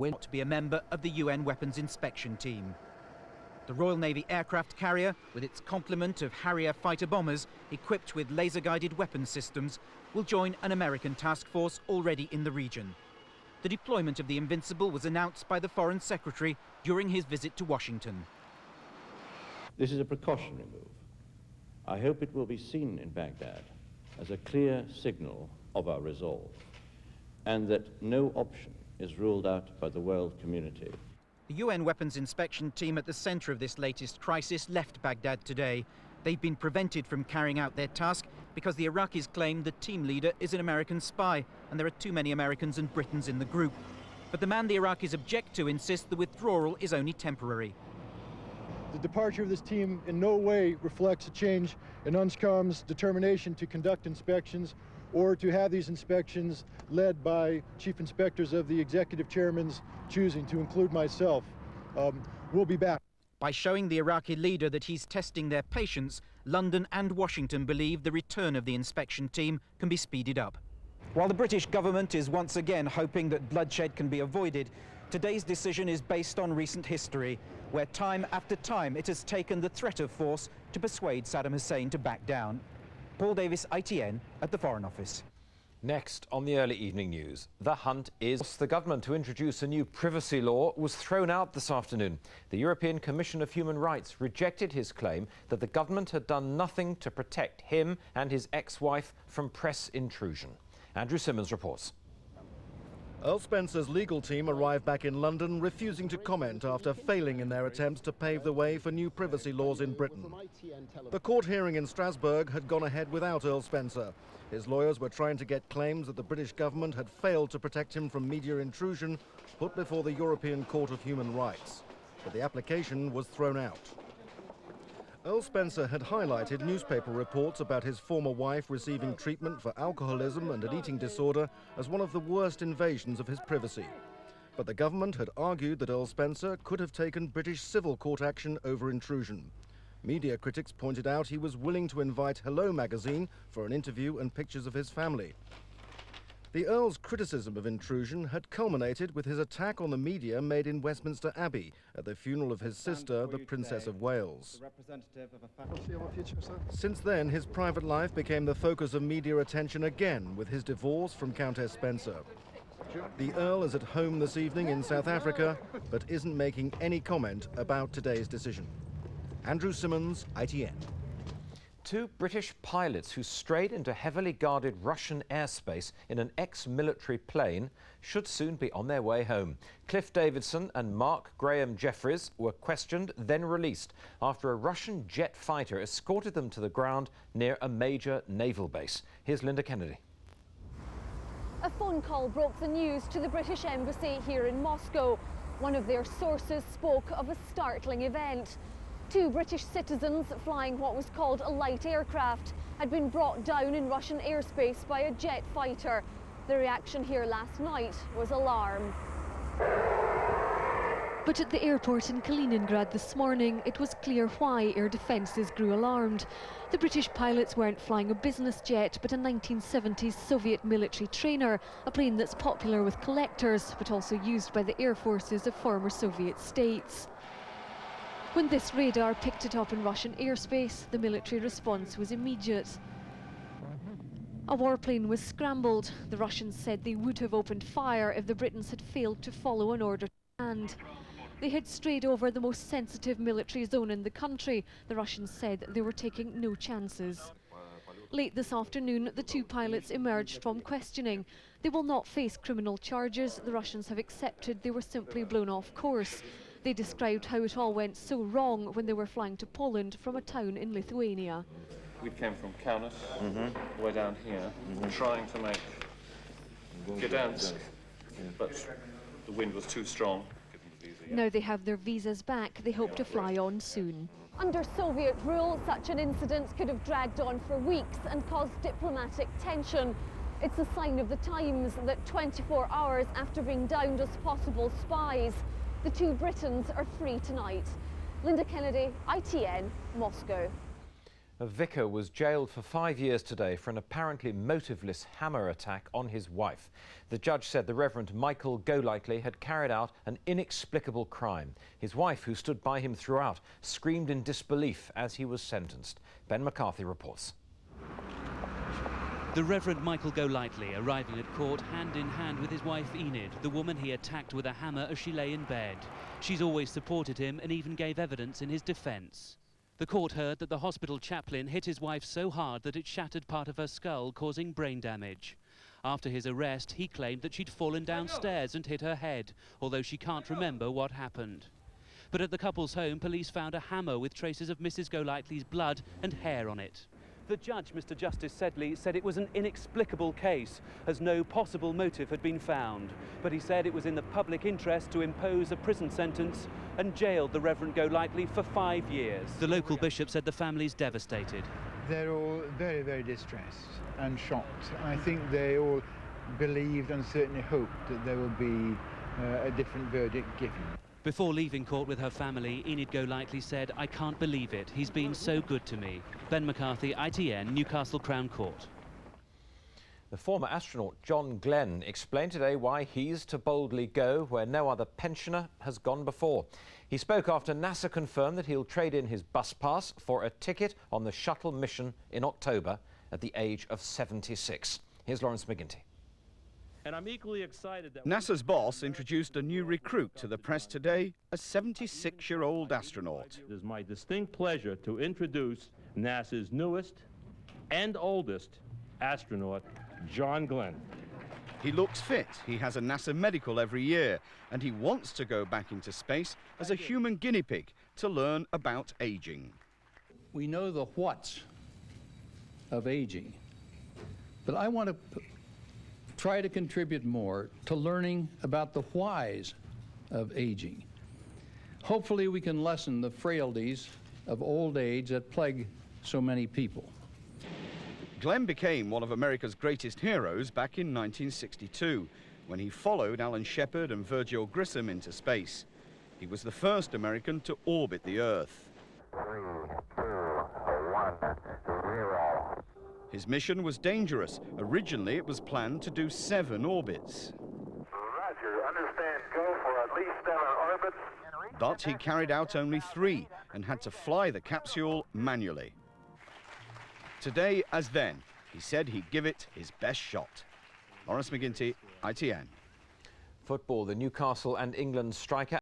Will not be a member of the UN weapons inspection team. The Royal Navy aircraft carrier, with its complement of Harrier fighter bombers equipped with laser-guided weapons systems, will join an American task force already in the region. The deployment of the Invincible was announced by the Foreign Secretary during his visit to Washington. This is a precautionary move. I hope it will be seen in Baghdad as a clear signal of our resolve, and that no option is ruled out by the world community. The UN weapons inspection team at the centre of this latest crisis left Baghdad today. They've been prevented from carrying out their task because the Iraqis claim the team leader is an American spy and there are too many Americans and Britons in the group. But the man the Iraqis object to insists the withdrawal is only temporary. The departure of this team in no way reflects a change in UNSCOM's determination to conduct inspections or to have these inspections led by chief inspectors of the executive chairman's choosing, to include myself. We'll be back. By showing the Iraqi leader that he's testing their patience, London and Washington believe the return of the inspection team can be speeded up. While the British government is once again hoping that bloodshed can be avoided, today's decision is based on recent history, where time after time it has taken the threat of force to persuade Saddam Hussein to back down. Paul Davis, ITN, at the Foreign Office. Next on the early evening news, the hunt is. The government to introduce a new privacy law was thrown out this afternoon. The European Commission of Human Rights rejected his claim that the government had done nothing to protect him and his ex-wife from press intrusion. Andrew Simmons reports. Earl Spencer's legal team arrived back in London, refusing to comment after failing in their attempts to pave the way for new privacy laws in Britain. The court hearing in Strasbourg had gone ahead without Earl Spencer. His lawyers were trying to get claims that the British government had failed to protect him from media intrusion put before the European Court of Human Rights. But the application was thrown out. Earl Spencer had highlighted newspaper reports about his former wife receiving treatment for alcoholism and an eating disorder as one of the worst invasions of his privacy. But the government had argued that Earl Spencer could have taken British civil court action over intrusion. Media critics pointed out he was willing to invite Hello magazine for an interview and pictures of his family. The Earl's criticism of intrusion had culminated with his attack on the media made in Westminster Abbey at the funeral of his sister, the Princess of Wales. Since then, his private life became the focus of media attention again with his divorce from Countess Spencer. The Earl is at home this evening in South Africa, but isn't making any comment about today's decision. Andrew Simmons, ITN. Two British pilots who strayed into heavily guarded Russian airspace in an ex-military plane should soon be on their way home. Cliff Davidson and Mark Graham Jeffries were questioned, then released, after a Russian jet fighter escorted them to the ground near a major naval base. Here's Linda Kennedy. A phone call broke the news to the British Embassy here in Moscow. One of their sources spoke of a startling event. Two British citizens flying what was called a light aircraft had been brought down in Russian airspace by a jet fighter. The reaction here last night was alarm. But at the airport in Kaliningrad this morning, it was clear why air defences grew alarmed. The British pilots weren't flying a business jet, but a 1970s Soviet military trainer, a plane that's popular with collectors, but also used by the air forces of former Soviet states. When this radar picked it up in Russian airspace, the military response was immediate. A warplane was scrambled. The Russians said they would have opened fire if the Britons had failed to follow an order to land. They had strayed over the most sensitive military zone in the country. The Russians said they were taking no chances. Late this afternoon, the two pilots emerged from questioning. They will not face criminal charges. The Russians have accepted they were simply blown off course. They described how it all went so wrong when they were flying to Poland from a town in Lithuania. We came from Kaunas, way down here, trying to make Gdansk, but the wind was too strong. Now they have their visas back. They hope to fly on soon. Under Soviet rule, such an incident could have dragged on for weeks and caused diplomatic tension. It's a sign of the times that 24 hours after being downed as possible spies, the two Britons are free tonight. Linda Kennedy, ITN, Moscow. A vicar was jailed for 5 years today for an apparently motiveless hammer attack on his wife. The judge said the Reverend Michael Golightly had carried out an inexplicable crime. His wife, who stood by him throughout, screamed in disbelief as he was sentenced. Ben McCarthy reports. The Reverend Michael Golightly arriving at court hand in hand with his wife Enid, the woman he attacked with a hammer as she lay in bed. She's always supported him and even gave evidence in his defence. The court heard that the hospital chaplain hit his wife so hard that it shattered part of her skull, causing brain damage. After his arrest, he claimed that she'd fallen downstairs and hit her head, although she can't remember what happened. But at the couple's home, police found a hammer with traces of Mrs. Golightly's blood and hair on it. The judge, Mr. Justice Sedley, said it was an inexplicable case, as no possible motive had been found. But he said it was in the public interest to impose a prison sentence and jailed the Reverend Golightly for 5 years. The local bishop said the family's devastated. They're all very, very distressed and shocked. I think they all believed and certainly hoped that there would be a different verdict given. Before leaving court with her family, Enid Golightly said, "I can't believe it. He's been so good to me." Ben McCarthy, ITN, Newcastle Crown Court. The former astronaut John Glenn explained today why he's to boldly go where no other pensioner has gone before. He spoke after NASA confirmed that he'll trade in his bus pass for a ticket on the shuttle mission in October at the age of 76. Here's Lawrence McGinty. And I'm equally excited that NASA's boss introduced a new recruit to the press today, a 76-year-old astronaut. it is my distinct pleasure to introduce NASA's newest and oldest astronaut, John Glenn. He looks fit, he has a NASA medical every year, and he wants to go back into space as a human guinea pig to learn about aging. We know the what's of aging, but I want to try to contribute more to learning about the whys of aging. Hopefully we can lessen the frailties of old age that plague so many people. Glenn became one of America's greatest heroes back in 1962, when he followed Alan Shepard and Virgil Grissom into space. He was the first American to orbit the Earth. 3, 2, 1, 0. His mission was dangerous. Originally, it was planned to do 7 orbits. Roger, understand, go for at least 7 orbits. But he carried out only 3 and had to fly the capsule manually. Today, as then, he said he'd give it his best shot. Lawrence McGinty, ITN. Football, the Newcastle and England striker